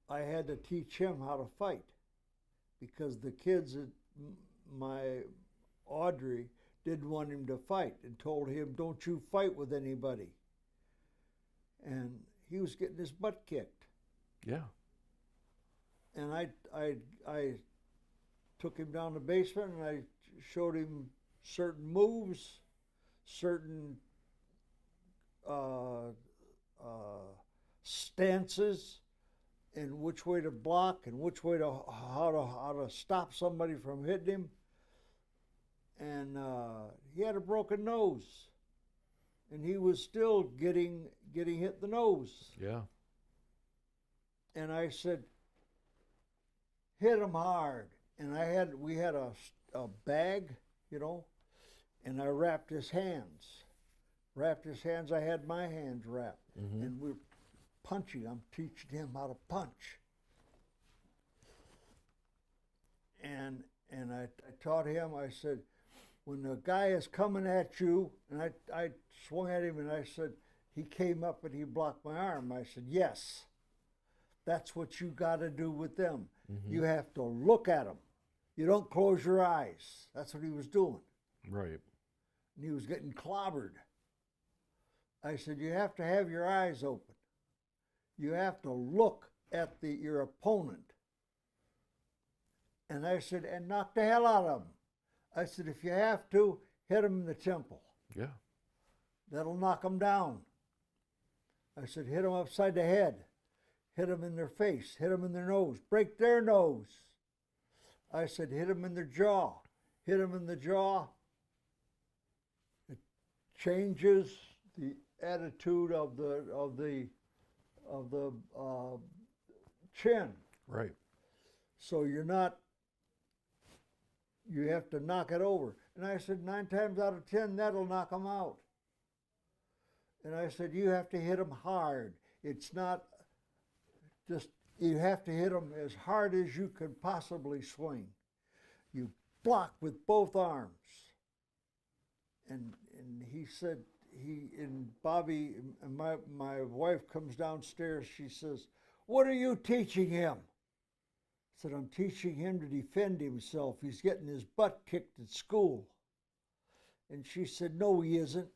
I had to teach him how to fight because the kids at my Audrey didn't want him to fight and told him, "Don't you fight with anybody." And he was getting his butt kicked. Yeah. And I took him down the basement and I showed him certain moves, certain uh, stances, and which way to block and which way to how to stop somebody from hitting him. And he had a broken nose, and he was still getting hit in the nose. Yeah. And I said, hit him hard. And we had a bag, you know, and I wrapped his hands. I had my hands wrapped, and we're punching. I'm teaching him how to punch. And I taught him. I said, when the guy is coming at you, and I swung at him, and I said, he came up and he blocked my arm. I said, yes, that's what you got to do with them. You have to look at them. You don't close your eyes. That's what he was doing. Right. And he was getting clobbered. I said, you have to have your eyes open. You have to look at your opponent. And I said, and knock the hell out of him. I said, if you have to, hit him in the temple. Yeah. That'll knock them down. I said, hit them upside the head. Hit them in their face. Hit them in their nose. Break their nose. I said, hit them in their jaw. Hit them in the jaw. It changes the attitude of the chin. Right. So you have to knock it over. And I said, 9 times out of 10, that'll knock them out. And I said, you have to hit them hard. It's not just, you have to hit them as hard as you can possibly swing. You block with both arms. And he said, Bobby, and my wife comes downstairs, she says, what are you teaching him? I said, I'm teaching him to defend himself. He's getting his butt kicked at school. And she said, no, he isn't.